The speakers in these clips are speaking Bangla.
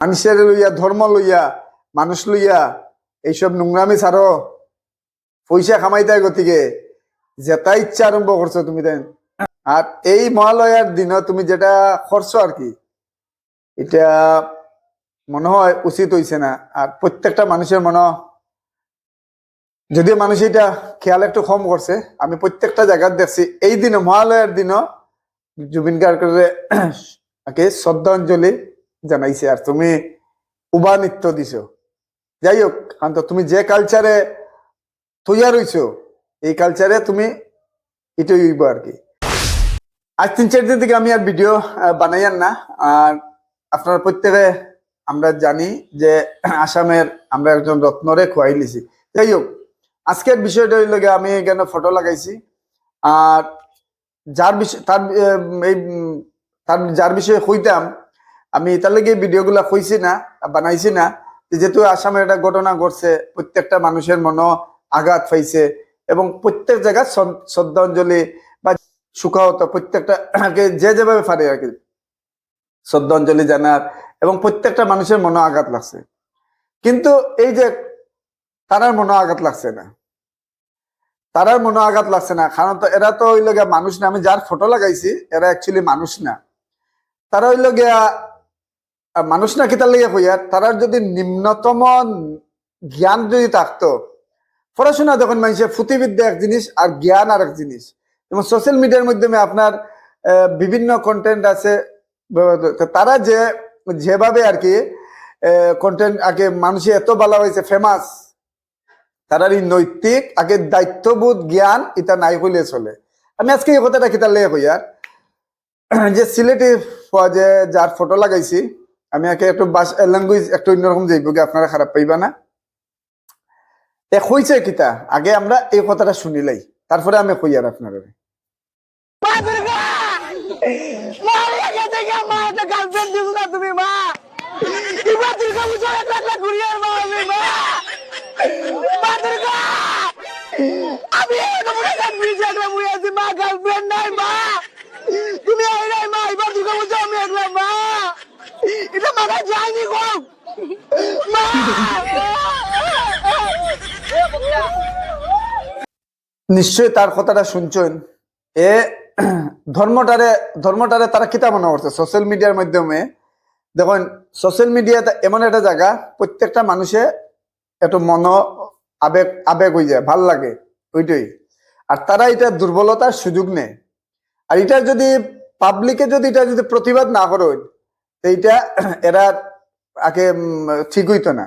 মানুষের লইয়া, ধর্ম লইয়া, মানুষ লইয়া এইসব নোংরামি ছাড়ো, পয়সা কামাইতে গতিকে যেটা ইচ্ছা আরম্ভ করছো তুমি দেন। আর এই মহালয়ার দিন তুমি যেটা করছো আর কি, এটা মনে হয় উচিত হইছে না। আর প্রত্যেকটা মানুষের মনে, যদিও মানুষ এটা খেয়াল একটু কম করছে, আমি প্রত্যেকটা জায়গায় দেখছি এই দিনে মহালয়ার দিনও জুবিন গার্গকে শ্রদ্ধাঞ্জলি জানাইছে। আর তুমি উবা নৃত্য দিছো। যাই হোক, কারণ তুমি যে কালচারে তৈয়ার হইছো, এই কালচারে তুমি এটাই হইব আর কি। আজ 3-4 দিন থেকে আমি আর ভিডিও বানাইয়ার না। আর আপনারা প্রত্যেকে আমরা জানি যে আসামের আমরা একজন রত্নরে খোয়াই লিছি। যাই হোক, আজকের বিষয়টা হইল গিয়ে আমি এখানে ফটো লাগাইছি। আর যার বিষয় তার যার বিষয়ে কইতাম, আমি তার লেগে ভিডিওগুলা কইছি না, বানাইছি না। যেহেতু আসামের একটা ঘটনা ঘটছে, প্রত্যেকটা মানুষের মনে আঘাত পাইছে এবং প্রত্যেক জায়গায় শ্রদ্ধাঞ্জলি বা সুখাহত প্রত্যেকটা যে যেভাবে পারে আর কি শ্রদ্ধাঞ্জলি জানার, এবং প্রত্যেকটা মানুষের মনে আঘাত লাগছে। কিন্তু এই যে তারার মনে আঘাত লাগছে না, তারার মনে আঘাত লাগছে না, কারণ তো এরা তো হইল গিয়া মানুষ না। আমি যার ফটো লাগাইছি এরা অ্যাকচুয়ালি মানুষ না। তারা হইল গিয়া মানুষ না, কি তার লেগে কইয়ার, তারার যদি নিম্নতম জ্ঞান যদি থাকতো। পড়াশোনা যখন মানুষের ফুতিবিদ্যা এক জিনিস আর জ্ঞান আর এক জিনিস। যেমন সোশ্যাল মিডিয়ার মাধ্যমে আপনার বিভিন্ন কন্টেন্ট আছে, তারা যেভাবে আর কি কন্টেন্ট আগে মানুষের এত ভালো হয়েছে, ফেমাস, তারার এই নৈতিক আগে দায়িত্ববোধ জ্ঞান এটা নাই হইলে চলে। আমি আজকে এই কথাটা কিতার লেগে কইয়ার, যে সিলেটি যে যার ফটো লাগাইছি, আমি আগে একটু ল্যাঙ্গুয়েজ একটু অন্যরকম যাইব, আপনারা খারাপ পাইবা না। হইছে কিতা, আগে আমরা এই কথাটা শুনিলাই, তারপরে আমি কইয়ার আপনারা। তুমি মা আমি মা গার্লফ্রেন্ড নাই মা, তুমি নাই মা, এবার দুর্গা পুজো আমি একলাম মা, এটা মাথায় যায়নি গো মা। নিশ্চয়ই তার কথাটা শুনছেন। এ ধর্মটারে তারা কিতা মনে করছে সোশ্যাল মিডিয়ার মাধ্যমে। দেখুন, সোশ্যাল মিডিয়াতে এমন একটা জায়গা, প্রত্যেকটা মানুষে একটু আবেগ হয়ে যায়, ভাল লাগে ওইটাই। আর তারা এটা দুর্বলতার সুযোগ নেয়। আর এটা যদি পাবলিকে যদি এটা যদি প্রতিবাদ না করে, এইটা এরা আগে ঠিক হইতো না।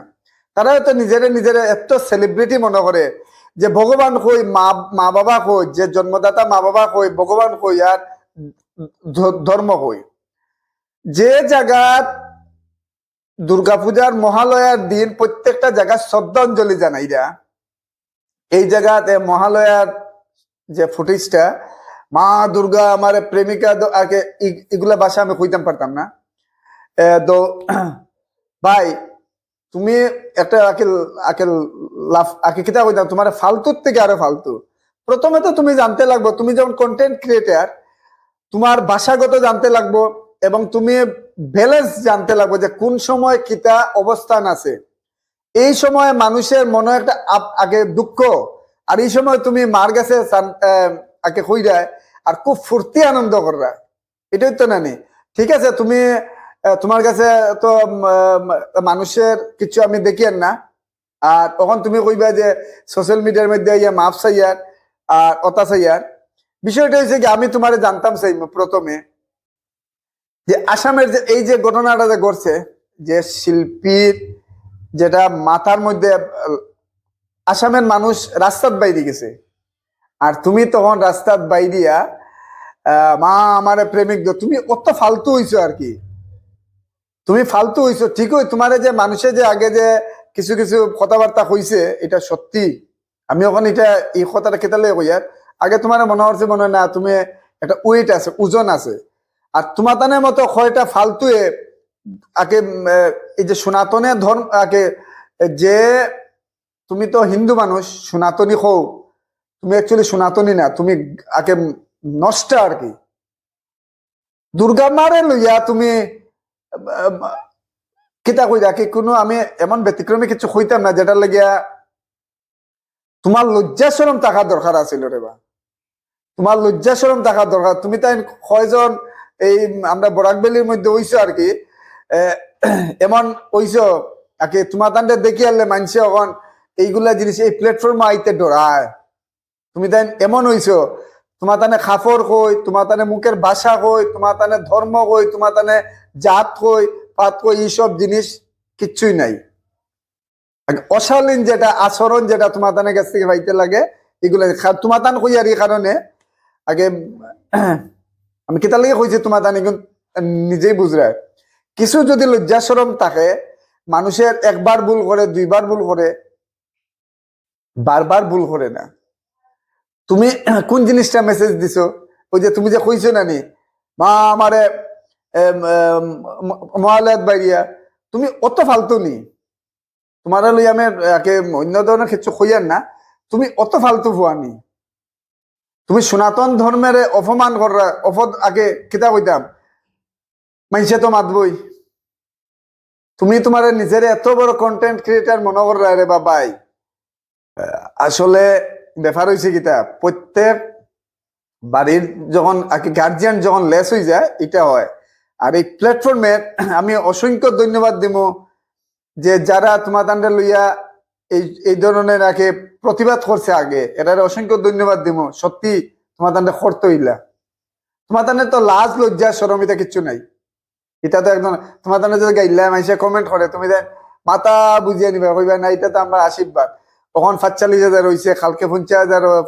তারা তো নিজেরা এত সেলিব্রিটি মনে করে যে ভগবান কই, মা বাবা কই, যে জন্মদাতা মা বাবা কই, ভগবান কই, আর ধর্ম কই। যে জায়গাত দুর্গাপূজার মহালয়ার দিন প্রত্যেকটা জায়গায় শ্রদ্ধাঞ্জলি জানাইরা, এই জায়গাতে মহালয়ার যে ফুটেজটা, মা দুর্গা আমার প্রেমিকা আগে এগুলা ভাষা আমি কইতাম পারতাম না। তো ভাই, তুমি একটা কিতা কইতাম, তোমার ফালতুর থেকে আরো ফালতু। প্রথমে তো তুমি জানতে লাগবো, তুমি যেমন কন্টেন্ট ক্রিয়েটার, তোমার ভাষাগত জানতে লাগবো, এবং তুমি ব্যালেন্স জানতে লাগবো যে কোন সময় কিতা অবস্থান আছে। এই সময় মানুষের মনে একটা আগে দুঃখ, আর এই সময় তুমি মার কাছে আগে কই যায় আর খুব ফুর্তি আনন্দ কররা, এটাই তো নানি। ঠিক আছে, তুমি তোমার কাছে তো মানুষের কিছু আমি দেখি না, আর তখন তুমি কইবা যে সোশ্যাল মিডিয়ার মধ্যে ইয়া মাফ চাইয়ার আর অতা চাইয়ার। বিষয়টা হচ্ছে কি, আমি তোমারে জানতাম চাই প্রথমে যে আসামের যে এই যে ঘটনাটা যে ঘটছে, যে শিল্পীর যেটা মাথার মধ্যে, আসামের মানুষ রাস্তার বাইরে গেছে, আর তুমি তখন রাস্তার বাইরিয়া মা আমার প্রেমিক, তুমি অত ফালতু হইছো আর কি। তুমি ফালতু হইছো ঠিকই, তোমার যে মানুষে যে আগে যে কিছু কিছু কথাবার্তা হইছে, এটা সত্যি। আমি ওখানে এটা এই কথাটা কেতালে কইয়ার, আগে তোমার মনে হচ্ছে মনে হয় না, তুমি একটা ওয়েট আছে, ওজন আছে। আর তোমার তানের মতো কয়টা ফালতুয়ে আগে এই যে সনাতনের ধর্ম আগে, যে তুমি তো হিন্দু মানুষ, সনাতনী হও, তুমি অ্যাকচুয়ালি সনাতনী না, তুমি আগে নষ্ট আর কি। দুর্গা মারে লইয়া তুমি কিতা কইরা কি কোনো আমি এমন ব্যতিক্রমী কিছু হইতাম না যেটা লাগিয়া তোমার লজ্জা শরম থাকার দরকার আছিল রে বা। তোমার লজ্জা শরম থাকার দরকার। তুমি তাই কয়জন এই আমরা বরাকবেলির মধ্যে হইছো আর কি, এমন হইছো আর কি, তোমার তান্ডে দেখি আনলে মানছে এখন এইগুলা জিনিস এই প্ল্যাটফর্মে আইতে ডরায়। তুমি তাই এমন হইছো, তোমার তানে খাফর কই, তোমার তানে মুখের ভাষা কই, তোমার তানে ধর্ম কই, তোমার তানে জাত কই, পাত কই, এইসব জিনিস কিচ্ছুই নাই। অশালীন যেটা আচরণ যেটা তোমার তানে কাছ থেকে পাইতে লাগে এগুলা তোমার তান কই আর এই কারণে আগে আমি কেতার লাগে কইছি তোমার তান নিজেই বুঝরায়। কিছু যদি লজ্জা শরম থাকে, মানুষের একবার ভুল করে, দুইবার ভুল করে, বারবার ভুল করে না। তুমি কোন জিনিসটা মেসেজ দিছো, ওই যে তুমি যে কইছো নানি মা আমারে মহালয়াত বাইরিয়া, তুমি অত ফালতু নি, তোমার লই আমি অন্য ধরনের কিছু কইয়ার না, তুমি অত ফালতু ভুয়ানি। তুমি সনাতন ধর্মের অপমান করা আগে কিতা কইতাম, মাইসে তো মাতবই। তুমি তোমার নিজের এত বড় কন্টেন্ট ক্রিয়েটার মনে করা রে বাবাই। আসলে ব্যাপার হয়েছে কিতা, প্রত্যেক বাড়ির যখন গার্জিয়ান যখন লেস হয়ে যায় এটা হয়। আর এই প্ল্যাটফর্মে আমি অসংখ্য ধন্যবাদ দিব যে যারা তোমার তান্ডে লইয়া এই ধরনের আগে প্রতিবাদ করছে আগে, এটার অসংখ্য ধন্যবাদ দিব। সত্যি তোমার তান্ডে করতে হইলা, তোমার তান্ডে তো লাজ লজ্জা সরম এটা কিচ্ছু নাই। এটা তো একদম তোমার তান্ডে যদি গাইলা মাইসে কমেন্ট করে তুমি দেন মাথা বুঝিয়ে নিবা, কইবা না এটা তো আমার আশীর্বাদ। তখন ৪৫,০০০ হয়েছে, কালকে ৫০,০০০,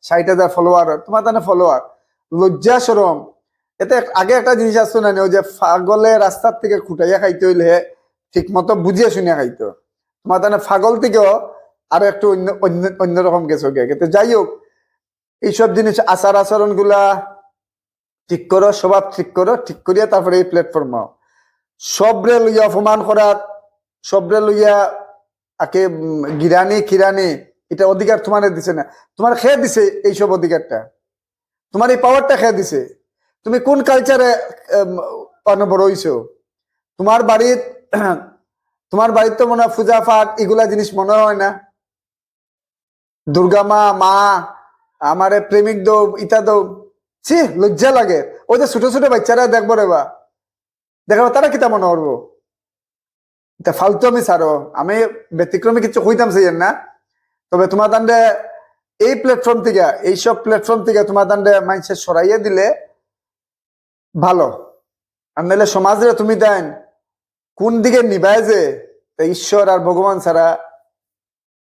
৬০,০০০ ফলোয়ার, তোমার তানে ফলোয়ার, লজ্জা সরম। এতে আগে একটা জিনিস আসতো না, ওই যে ফাগলে রাস্তার থেকে খুঁটাইয়া খাইতে হইলে ঠিক মতো বুঝিয়ে শুনিয়া খাইতো। তোমার তানে ফাগল থেকেও আরো একটু অন্যরকম গেছে কিন্তু যাই হোক, এইসব জিনিস আচার আচরণ গুলা ঠিক করো, স্বভাব ঠিক করো, ঠিক করিয়া তারপরে এই প্ল্যাটফর্ম সবরে লইয়া অপমান করার, সবরে লইয়া আকে গিরানি খিরানি, এটা অধিকার তোমার দিছে না। তোমার খেয়ে দিছে এইসব অধিকারটা, তোমার এই পাওয়ারটা খেয়ে দিছে। তুমি কোন কালচারে বড় হইছো? তোমার বাড়ির তোমার বাড়ির তো মনে হয় পূজা পাঠ এগুলা জিনিস মনে হয় না। দুর্গা মা, মা আমারে প্রেমিক দৌ ইটা দৌ, ছি লজ্জা লাগে। ওই যে ছোট ছোট বাচ্চারা দেখবো রে বা, দেখো তারা কিতা মনে করবো। এটা ফালতু আমি ছাড়ো, আমি ব্যতিক্রমী কিছু কইতাম চাই না। তবে তোমার দান্ডে এই প্ল্যাটফর্ম থেকে, এইসব প্ল্যাটফর্ম থেকে তোমার দান্ডে মানুষের সরাইয়ে দিলে ভালো। আর নাহলে সমাজে তুমি দেন কোন দিকে নিবায় যে ঈশ্বর আর ভগবান ছাড়া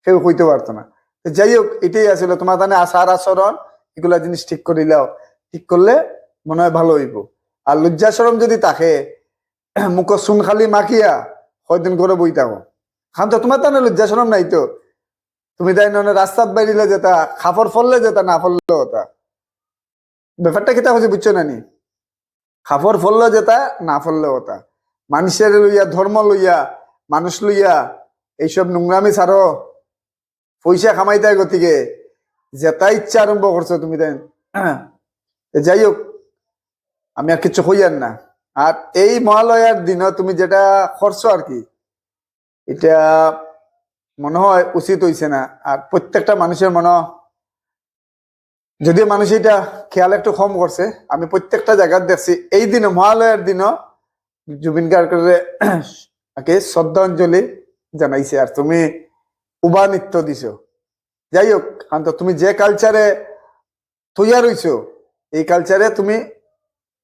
কেউ কইতে পারতো না। যাই হোক, এটাই আসলে তোমার দানে আচার আচরণ এগুলা জিনিস ঠিক করিলাও, ঠিক করলে মনে হয় ভালো হইব। আর লজ্জা শরম যদি থাকে, মুখ চুন খালি মাখিয়া কয়দিন করে বই থাকো। খান তো তোমার তানে লজ্জা শরম নাই তো, তুমি তাই রাস্তাত বাইরিলে যেতা, খাফর ফললে যেতা, না ফললে হতা। ব্যাপারটা কিতা হচ্ছে বুঝছো না নি? খাফর ফললে যেতা, না ফললে হতা। মানুষের লইয়া, ধর্ম লইয়া, মানুষ লইয়া এইসব নোংরামি ছাড়ো, পয়সা খামাইতে গতিকে যেটা ইচ্ছা আরম্ভ করছো তুমি তাই। যাই হোক, আমি আর কিছু কইয়ার না। আর এই মহালয়ার দিনও তুমি যেটা করছো আর কি, এটা মনে হয় উচিত হইছে না। আর প্রত্যেকটা মানুষের মনে, যদিও মানুষ এটা খেয়াল একটু কম করছে, আমি প্রত্যেকটা জায়গায় দেখছি এই দিনে মহালয়ার দিনও জুবিন গার্গকে শ্রদ্ধাঞ্জলি জানাইছে। আর তুমি উবা নৃত্য দিছো। যাই হোক, কারণ তুমি যে কালচারে তৈয়ার হইছো, এই কালচারে তুমি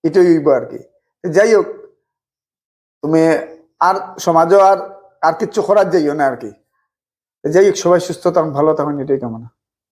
এটাই হইব আর কি। যাই হোক, তুমি আর সমাজও আর আর কিচ্ছু করার যাইও না আর কি। যাই হোক, সবাই সুস্থ থাকুন, ভালো থাকুন, এটাই কামনা।